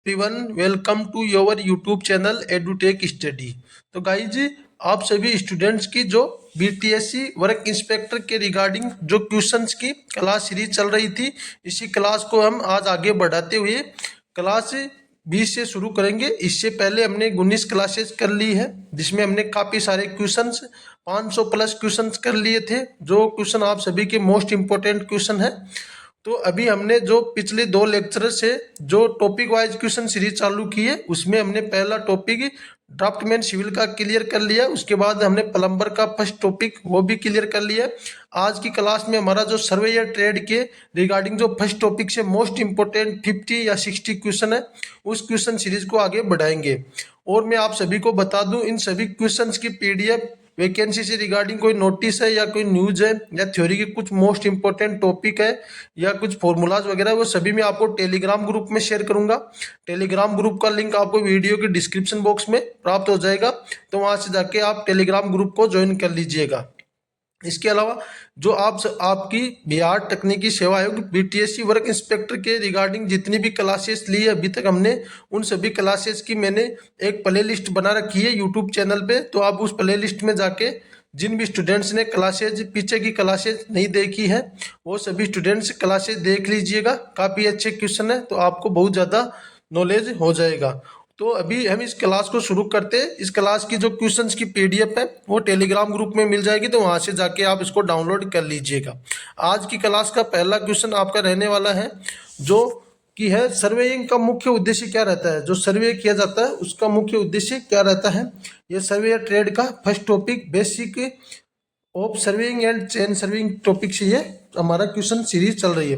Everyone, welcome to your YouTube channel Edutech Study. तो guys, आप सभी स्टूडेंट्स की जो बीटीएससी वर्क इंस्पेक्टर के रिगार्डिंग जो क्वेश्चंस की क्लास सीरीज चल रही थी, इसी क्लास को हम आज आगे बढ़ाते हुए क्लास 20 से शुरू करेंगे। इससे पहले हमने 19 क्लासेस कर ली है, जिसमें हमने काफ़ी सारे क्वेश्चंस 500 प्लस क्वेश्चंस कर लिए थे। जो क्वेश्चन आप सभी के मोस्ट इंपॉर्टेंट क्वेश्चन है। तो अभी हमने जो पिछले 2 लेक्चर से जो टॉपिक वाइज क्वेश्चन सीरीज चालू की है, उसमें हमने पहला टॉपिक ड्राफ्टमैन सिविल का क्लियर कर लिया। उसके बाद हमने प्लम्बर का फर्स्ट टॉपिक वो भी क्लियर कर लिया। आज की क्लास में हमारा जो सर्वेयर ट्रेड के रिगार्डिंग जो फर्स्ट टॉपिक से मोस्ट इंपोर्टेंट 50 या 60 क्वेश्चन है, उस क्वेश्चन सीरीज को आगे बढ़ाएंगे। और मैं आप सभी को बता दूं, इन सभी क्वेश्चंस की पीडीएफ, वैकेंसी से रिगार्डिंग कोई नोटिस है या कोई न्यूज है या थ्योरी के कुछ मोस्ट इंपॉर्टेंट टॉपिक है या कुछ फॉर्मूलाज वगैरह, वो सभी मैं आपको टेलीग्राम ग्रुप में शेयर करूंगा। टेलीग्राम ग्रुप का लिंक आपको वीडियो के डिस्क्रिप्शन बॉक्स में प्राप्त हो जाएगा, तो वहां से जाके आप टेलीग्राम ग्रुप को ज्वाइन कर लीजिएगा। इसके अलावा जो आपकी बिहार तकनीकी सेवा आयोग बीटीएससी वर्क इंस्पेक्टर के रिगार्डिंग जितनी भी क्लासेस ली है अभी तक हमने, उन सभी क्लासेस की मैंने एक प्ले लिस्ट बना रखी है यूट्यूब चैनल पे। तो आप उस प्ले लिस्ट में जाके जिन भी स्टूडेंट्स ने क्लासेज पीछे की क्लासेज नहीं देखी है, वो सभी स्टूडेंट्स क्लासेज देख लीजिएगा। काफ़ी अच्छे क्वेश्चन है, तो आपको बहुत ज़्यादा नॉलेज हो जाएगा। तो अभी हम इस क्लास को शुरू करते हैं। इस क्लास की जो क्वेश्चंस की पीडीएफ है वो टेलीग्राम ग्रुप में मिल जाएगी, तो वहां से जाके आप इसको डाउनलोड कर लीजिएगा। आज की क्लास का पहला क्वेश्चन आपका रहने वाला है, जो कि है सर्वेइंग का मुख्य उद्देश्य क्या रहता है। जो सर्वे किया जाता है उसका मुख्य उद्देश्य क्या रहता है, ये सर्वे ट्रेड का first topic basic of serving and chain serving topic से ये हमारा क्वेश्चन सीरीज चल रही है।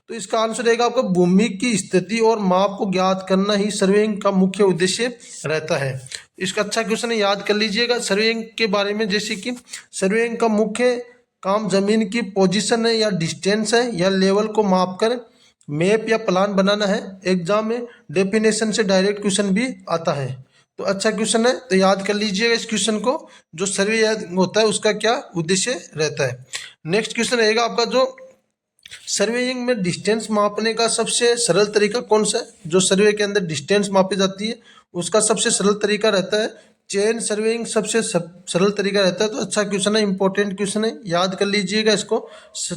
तो इसका आंसर रहेगा आपका भूमि की स्थिति और माप को ज्ञात करना ही सर्वेइंग का मुख्य उद्देश्य रहता है। इसका अच्छा क्वेश्चन है, याद कर लीजिएगा सर्वेइंग के बारे में। जैसे कि सर्वेइंग का मुख्य काम जमीन की पोजीशन है या डिस्टेंस है या लेवल को माप कर मैप या प्लान बनाना है। एग्जाम में डेफिनेशन से डायरेक्ट क्वेश्चन भी आता है, तो अच्छा क्वेश्चन है, तो याद कर लीजिएगा इस क्वेश्चन को। जो सर्वे होता है उसका क्या उद्देश्य रहता है। नेक्स्ट क्वेश्चन रहेगा आपका, जो सर्वेइंग में डिस्टेंस मापने का सबसे सरल तरीका कौन सा है। जो सर्वे के अंदर डिस्टेंस मापी जाती है उसका सबसे सरल तरीका रहता है चेन सर्वेइंग, सबसे सरल तरीका रहता है। तो अच्छा क्वेश्चन है, इंपॉर्टेंट क्वेश्चन है, याद कर लीजिएगा इसको।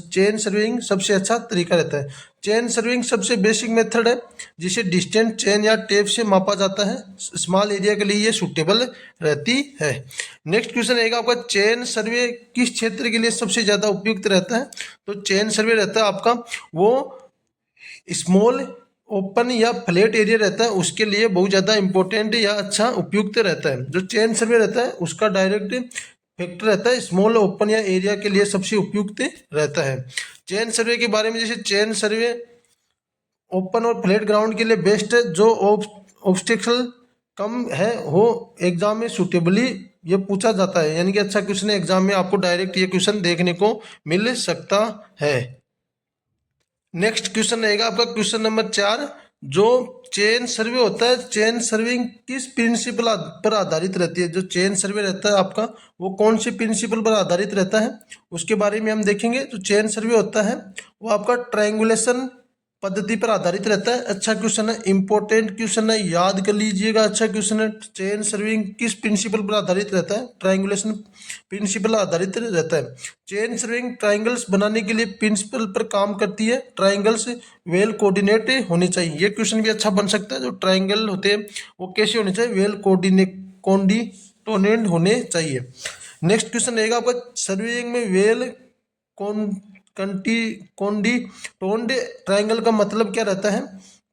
चेन सर्वेइंग सबसे अच्छा तरीका रहता है। चेन सर्वेइंग सबसे बेसिक मेथड है जिसे डिस्टेंस चेन या टेप से मापा जाता है। स्मॉल एरिया के लिए ये सूटेबल रहती है। नेक्स्ट क्वेश्चन रहेगा आपका, चेन सर्वे किस क्षेत्र के लिए सबसे ज़्यादा उपयुक्त रहता है। तो चेन सर्वे रहता है आपका वो स्मॉल ओपन या फ्लैट एरिया रहता है, उसके लिए बहुत ज़्यादा इंपॉर्टेंट या अच्छा उपयुक्त रहता है। जो चेन सर्वे रहता है उसका डायरेक्ट फैक्टर रहता है स्मॉल ओपन या एरिया के लिए सबसे उपयुक्त रहता है। चेन सर्वे के बारे में, जैसे चेन सर्वे ओपन और फ्लैट ग्राउंड के लिए बेस्ट है। जो ऑब्स्टेकल कम है हो एग्जाम में सूटेबली ये पूछा जाता है, यानी कि अच्छा क्वेश्चन है, एग्जाम में आपको डायरेक्ट ये क्वेश्चन देखने को मिल सकता है। नेक्स्ट क्वेश्चन रहेगा आपका क्वेश्चन नंबर 4, जो चेन सर्वे होता है, चेन सर्विंग किस प्रिंसिपल पर आधारित रहती है। जो चेन सर्वे रहता है आपका वो कौन सी प्रिंसिपल पर आधारित रहता है, उसके बारे में हम देखेंगे। जो चेन सर्वे होता है वो आपका ट्रायंगुलेशन पद्धति पर आधारित रहता है। अच्छा क्वेश्चन है, इंपॉर्टेंट क्वेश्चन है, याद कर लीजिएगा। अच्छा क्वेश्चन है, चेन सर्विंग किस प्रिंसिपल पर आधारित रहता है, ट्रायंगुलेशन प्रिंसिपल आधारित रहता है। चेन सर्विंग ट्रायंगल्स बनाने के लिए प्रिंसिपल पर काम करती है। ट्रायंगल्स वेल कोऑर्डिनेट होने चाहिए, ये क्वेश्चन भी अच्छा बन सकता है। जो ट्रायंगल होते हैं वो कैसे होने चाहिए, वेल कोऑर्डिनेट होने चाहिए। नेक्स्ट क्वेश्चन रहेगा आपका, सर्विंग में वेल कोंडी ट्रायंगल का मतलब क्या रहता है।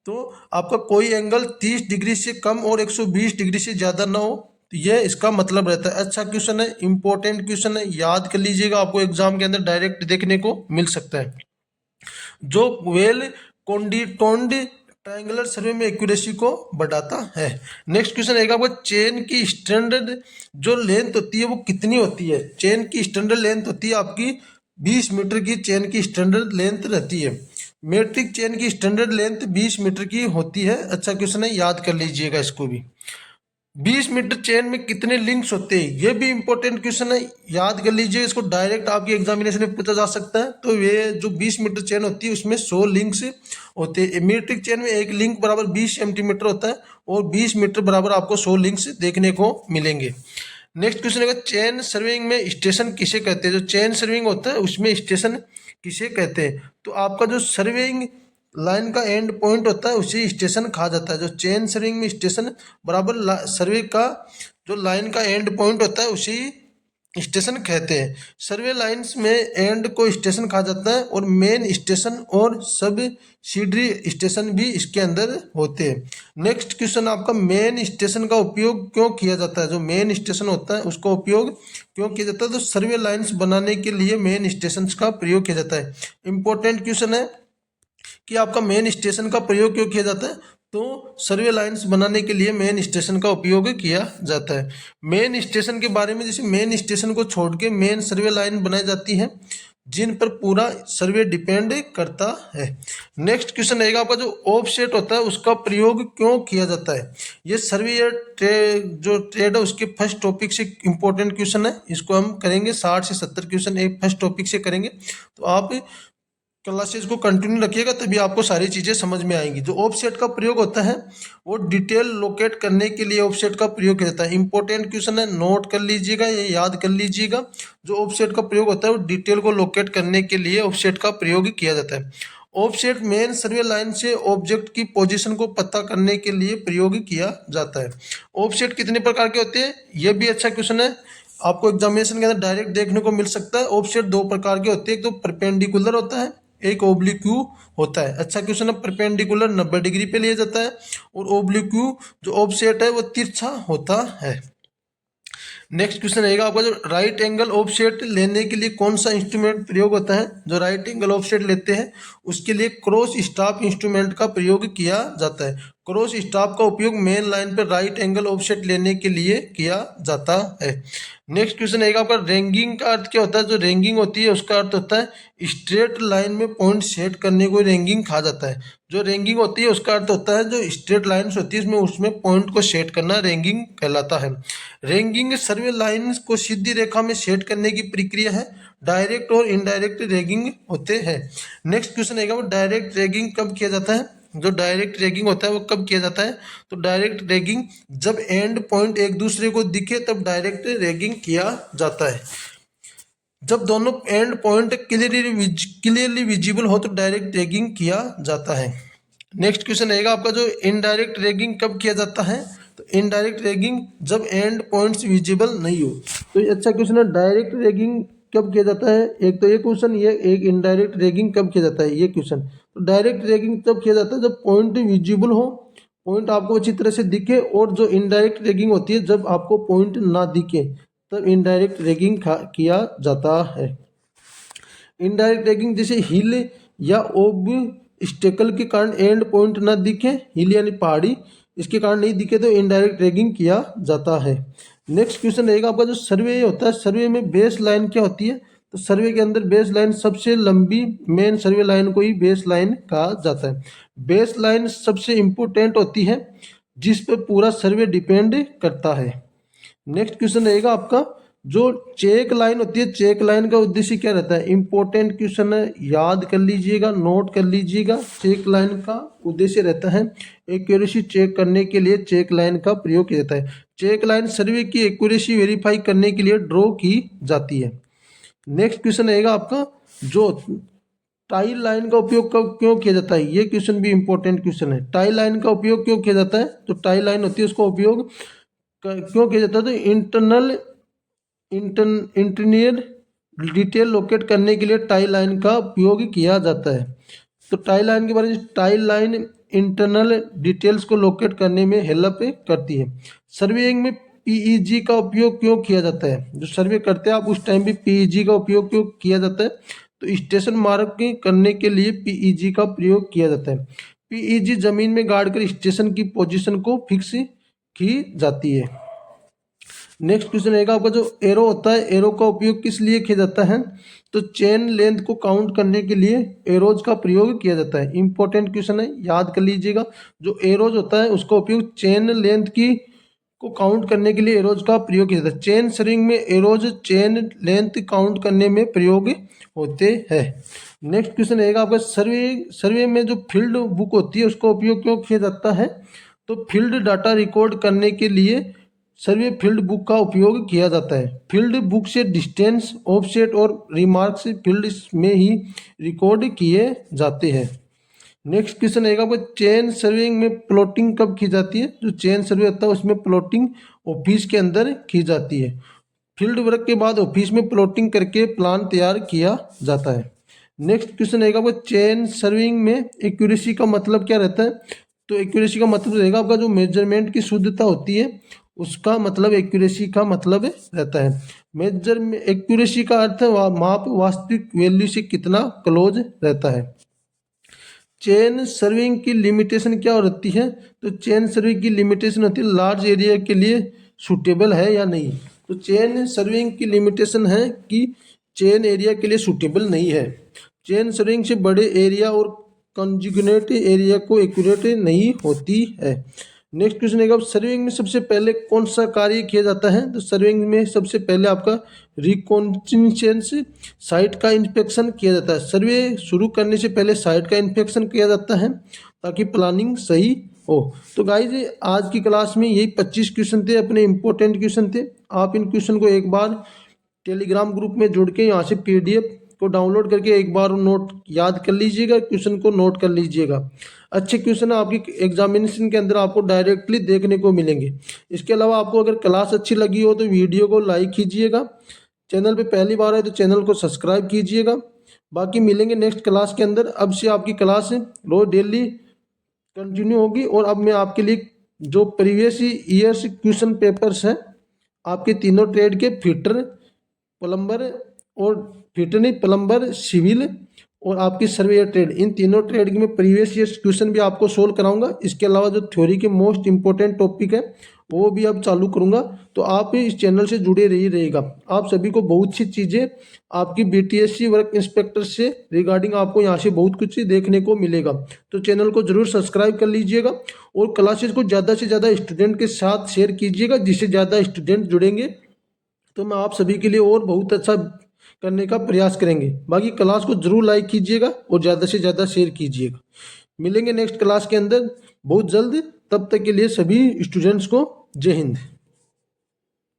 तो आपका कोई एंगल 30 डिग्री से कम और 120 डिग्री से ज़्यादा ना हो, तो ये इसका मतलब रहता है। अच्छा क्वेश्चन है, इंपॉर्टेंट क्वेश्चन है, याद कर लीजिएगा, आपको एग्जाम के अंदर डायरेक्ट देखने को मिल सकता है। जो वेल कोंडी ट्रायंगुलर सर्वे में एक्यूरेसी को बढ़ाता है। नेक्स्ट क्वेश्चन रहेगा आपका, चेन की स्टैंडर्ड जो लेंथ होती है वो कितनी होती है। चेन की स्टैंडर्ड लेंथ होती है आपकी 20 मीटर की चेन की स्टैंडर्ड लेंथ रहती है। मेट्रिक चेन की स्टैंडर्ड लेंथ 20 मीटर की होती है। अच्छा क्वेश्चन है, याद कर लीजिएगा इसको भी। 20 मीटर चेन में कितने लिंक्स होते हैं, ये भी इंपॉर्टेंट क्वेश्चन है, याद कर लीजिए इसको, डायरेक्ट आपके एग्जामिनेशन में पूछा जा सकता है। तो ये जो 20 मीटर चेन होती है उसमें 100 लिंक्स होते हैं। मीट्रिक चेन में एक लिंक बराबर 20 सेंटीमीटर होता है और 20 मीटर बराबर आपको 100 लिंक्स देखने को मिलेंगे। नेक्स्ट क्वेश्चन है, चेन सर्विंग में स्टेशन किसे कहते हैं? जो चेन सर्विंग होता है उसमें स्टेशन किसे कहते हैं? तो आपका जो सर्विंग लाइन का एंड पॉइंट होता है उसी स्टेशन कहा जाता है। जो चेन सर्विंग में स्टेशन बराबर सर्वे का जो लाइन का एंड पॉइंट होता है उसी स्टेशन कहते हैं। सर्वे लाइंस में एंड को स्टेशन कहा जाता है और मेन स्टेशन और सब सीडरी स्टेशन भी इसके अंदर होते हैं। नेक्स्ट क्वेश्चन आपका, मेन स्टेशन का उपयोग क्यों किया जाता है? जो मेन स्टेशन होता है उसका उपयोग क्यों किया जाता है? तो सर्वे लाइंस बनाने के लिए मेन स्टेशन का प्रयोग किया जाता है। इंपॉर्टेंट क्वेश्चन है कि आपका मेन स्टेशन का प्रयोग क्यों किया जाता है? तो सर्वे लाइंस बनाने के लिए मेन स्टेशन का उपयोग किया जाता है। मेन स्टेशन के बारे में, जैसे मेन स्टेशन को छोड़ के मेन सर्वे लाइन बनाई जाती है जिन पर पूरा सर्वे डिपेंड करता है। नेक्स्ट क्वेश्चन रहेगा आपका, जो ऑफसेट होता है उसका प्रयोग क्यों किया जाता है? ये सर्वे जो ट्रेड है उसके फर्स्ट टॉपिक से इंपॉर्टेंट क्वेश्चन है, इसको हम करेंगे 60 से 70 क्वेश्चन एक फर्स्ट टॉपिक से करेंगे। तो आप क्लासेस को कंटिन्यू रखिएगा तभी आपको सारी चीज़ें समझ में आएंगी। जो ऑफसेट का प्रयोग होता है वो डिटेल लोकेट करने के लिए ऑफसेट का प्रयोग किया जाता है। इंपॉर्टेंट क्वेश्चन है, नोट कर लीजिएगा, ये याद कर लीजिएगा। जो ऑफसेट का प्रयोग होता है वो डिटेल को लोकेट करने के लिए ऑफसेट का प्रयोग किया जाता है। ऑफसेट मेन सर्वे लाइन से ऑब्जेक्ट की पोजीशन को पता करने के लिए प्रयोग किया जाता है। ऑफसेट कितने प्रकार के होते हैं, यह भी अच्छा क्वेश्चन है, आपको एग्जामिनेशन के अंदर डायरेक्ट देखने को मिल सकता है। ऑफसेट दो प्रकार के होते हैं, एक तो परपेंडिकुलर होता है, एक ओब्लिक्यू होता है। अच्छा क्वेश्चन है, परपेंडिकुलर 90 डिग्री पे लिया जाता है और ओब्लिक्यू जो ऑफसेट है वो तिरछा होता है। नेक्स्ट क्वेश्चन रहेगा आपका, जो राइट एंगल ऑफसेट लेने के लिए कौन सा इंस्ट्रूमेंट प्रयोग होता है? जो राइट एंगल ऑफसेट लेते हैं उसके लिए क्रॉस स्टाफ इंस्ट्रूमेंट का प्रयोग किया जाता है। क्रॉस स्टाफ का उपयोग मेन लाइन पर राइट एंगल ऑफसेट लेने के लिए किया जाता है। नेक्स्ट क्वेश्चन रहेगा आपका, रेंगिंग का अर्थ क्या होता है? जो रेंगिंग होती है उसका अर्थ होता है स्ट्रेट लाइन में पॉइंट सेट करने को रेंगिंग कहा जाता है। जो रेंगिंग होती है उसका अर्थ होता है जो स्ट्रेट लाइन्स होती है उसमें पॉइंट को सेट करना रेंगिंग कहलाता है। रेंगिंग सर्वे लाइन को सीधी रेखा में सेट करने की प्रक्रिया है। डायरेक्ट और इनडायरेक्ट रेगिंग होते हैं। नेक्स्ट क्वेश्चन रहेगा, वो डायरेक्ट रेगिंग कब किया जाता है? जो डायरेक्ट रेगिंग होता है वो कब किया जाता है? तो डायरेक्ट रेगिंग जब एंड पॉइंट एक दूसरे को दिखे तब डायरेक्ट रेगिंग किया जाता है। जब दोनों एंड पॉइंट क्लियरली विजिबल हो तो डायरेक्ट रेगिंग किया जाता है। नेक्स्ट क्वेश्चन रहेगा आपका, जो इनडायरेक्ट रेगिंग कब किया जाता है? तो इनडायरेक्ट रेगिंग जब एंड पॉइंट्स विजिबल नहीं हो। तो ये अच्छा क्वेश्चन है, डायरेक्ट रेगिंग कब किया जाता है? एक तो ये क्वेश्चन, ये एक इनडायरेक्ट रेगिंग कब किया जाता है ये क्वेश्चन। तो डायरेक्ट रेगिंग तब किया जाता है जब पॉइंट विजिबल हो, पॉइंट आपको अच्छी तरह से दिखे, और जो इनडायरेक्ट रेगिंग होती है जब आपको पॉइंट ना दिखे तब इनडायरेक्ट रेगिंग किया जाता है। इनडायरेक्ट रेगिंग जैसे हिल या ऑब्स्टेकल के कारण एंड पॉइंट ना दिखे, हिल यानी पहाड़ी, इसके कारण नहीं दिखे तो इनडायरेक्ट रेगिंग किया जाता है। नेक्स्ट क्वेश्चन रहेगा आपका, जो सर्वे होता है सर्वे में बेस लाइन क्या होती है? तो सर्वे के अंदर बेस लाइन सबसे लंबी मेन सर्वे लाइन को ही बेस लाइन कहा जाता है। बेस लाइन सबसे इम्पोर्टेंट होती है जिस पर पूरा सर्वे डिपेंड करता है। नेक्स्ट क्वेश्चन रहेगा आपका, जो चेक लाइन होती है चेक लाइन का उद्देश्य क्या रहता है? इंपॉर्टेंट क्वेश्चन है, याद कर लीजिएगा, नोट कर लीजिएगा। चेक लाइन का उद्देश्य रहता है एक्यूरेसी चेक करने के लिए चेक लाइन का प्रयोग किया जाता है। चेक लाइन सर्वे की एक्यूरेसी वेरीफाई करने के लिए ड्रॉ की जाती है। नेक्स्ट क्वेश्चन रहेगा आपका, जो टाई लाइन का उपयोग क्यों किया जाता है? ये क्वेश्चन भी इंपॉर्टेंट क्वेश्चन है। टाई लाइन का उपयोग क्यों किया जाता है? तो टाई लाइन होती है उसका उपयोग क्यों किया जाता है? तो इंटरनियर डिटेल लोकेट करने के लिए टाई लाइन का उपयोग किया जाता है। तो टाई लाइन के बारे में, टाई लाइन इंटरनल डिटेल्स को लोकेट करने में हेल्प करती है। सर्वेइंग में पीईजी का उपयोग क्यों किया जाता है? जो सर्वे करते हैं आप उस टाइम भी पीईजी का उपयोग क्यों किया जाता है? तो स्टेशन मार्क करने के लिए पीईजी का प्रयोग किया जाता है। पीईजी जमीन में गाड़ कर स्टेशन की पोजीशन को फिक्स की जाती है। नेक्स्ट क्वेश्चन रहेगा आपका, जो एरो होता है एरो का उपयोग किस लिए किया जाता है? तो चेन लेंथ को काउंट करने के लिए एरोज का प्रयोग किया जाता है। इंपॉर्टेंट क्वेश्चन है, याद कर लीजिएगा। जो एरोज होता है उसका उपयोग चेन लेंथ की को काउंट करने के लिए एरोज का प्रयोग किया जाता है। चेन सर्विंग में एरोज चेन लेंथ काउंट करने में प्रयोग होते हैं। नेक्स्ट क्वेश्चन रहेगा आपका सर्वे में जो फील्ड बुक होती है उसका उपयोग क्यों किया जाता है? तो फील्ड डाटा रिकॉर्ड करने के लिए सर्वे फील्ड बुक का उपयोग किया जाता है। फील्ड बुक से डिस्टेंस, ऑफसेट और रिमार्क्स फील्ड में ही रिकॉर्ड किए जाते हैं। नेक्स्ट क्वेश्चन रहेगा आपको चेन सर्विंग में प्लॉटिंग कब की जाती है? जो चेन सर्वे होता है उसमें प्लॉटिंग ऑफिस के अंदर की जाती है। फील्ड वर्क के बाद ऑफिस में प्लॉटिंग करके प्लान तैयार किया जाता है। नेक्स्ट क्वेश्चन रहेगा आपको चेन सर्विंग में एक्यूरेसी का मतलब क्या रहता है? तो एक्यूरेसी का मतलब रहेगा आपका जो मेजरमेंट की शुद्धता होती है उसका मतलब एक्यूरेसी का मतलब रहता है। मेजर में एक्यूरेसी का अर्थ है माप वास्तविक वैल्यू से कितना क्लोज रहता है। चेन सर्विंग की लिमिटेशन क्या होती है? तो चेन सर्विंग की लिमिटेशन होती है लार्ज एरिया के लिए सूटेबल है या नहीं। तो चेन सर्विंग की लिमिटेशन है कि चेन एरिया के लिए सूटेबल नहीं है। चेन सर्विंग से बड़े एरिया और कंजुगेट एरिया को एक्यूरेट नहीं होती है। नेक्स्ट क्वेश्चन है सर्विंग में सबसे पहले कौन सा कार्य किया जाता है? तो सर्विंग में सबसे पहले आपका रिकॉन्स्ट्रेंस साइट का इंस्पेक्शन किया जाता है। सर्वे शुरू करने से पहले साइट का इंस्पेक्शन किया जाता है ताकि प्लानिंग सही हो। तो गाइज आज की क्लास में यही 25 क्वेश्चन थे, अपने इंपॉर्टेंट क्वेश्चन थे। आप इन क्वेश्चन को एक बार टेलीग्राम ग्रुप में जुड़ के यहाँ से PDF को डाउनलोड करके एक बार नोट याद कर लीजिएगा, क्वेश्चन को नोट कर लीजिएगा। अच्छे क्वेश्चन आपकी एग्जामिनेशन के अंदर आपको डायरेक्टली देखने को मिलेंगे। इसके अलावा आपको अगर क्लास अच्छी लगी हो तो वीडियो को लाइक कीजिएगा, चैनल पे पहली बार है तो चैनल को सब्सक्राइब कीजिएगा। बाकी मिलेंगे नेक्स्ट क्लास के अंदर। अब से आपकी क्लास रोज डेली कंटिन्यू होगी और अब मैं आपके लिए जो प्रीवियस ईयर्स क्वेश्चन पेपर्स हैं आपके तीनों ट्रेड के फिटर, प्लम्बर और फिटर नहीं प्लम्बर, सिविल और आपकी सर्वेयर ट्रेड, इन तीनों ट्रेड में प्रीवियस ईयर क्वेश्चन भी आपको सोल्व कराऊंगा। इसके अलावा जो थ्योरी के मोस्ट इंपॉर्टेंट टॉपिक है वो भी अब चालू करूंगा। तो आप इस चैनल से जुड़े रहिएगा। आप सभी को बहुत सी चीज़ें आपकी BTSC वर्क इंस्पेक्टर से रिगार्डिंग आपको यहाँ से बहुत कुछ देखने को मिलेगा। तो चैनल को जरूर सब्सक्राइब कर लीजिएगा और क्लासेस को ज़्यादा से ज़्यादा स्टूडेंट के साथ शेयर कीजिएगा, जिससे ज़्यादा स्टूडेंट जुड़ेंगे तो मैं आप सभी के लिए और बहुत अच्छा करने का प्रयास करेंगे। बाकी क्लास को जरूर लाइक कीजिएगा और ज़्यादा से ज़्यादा शेयर कीजिएगा। मिलेंगे नेक्स्ट क्लास के अंदर बहुत जल्द। तब तक के लिए सभी स्टूडेंट्स को जय हिंद।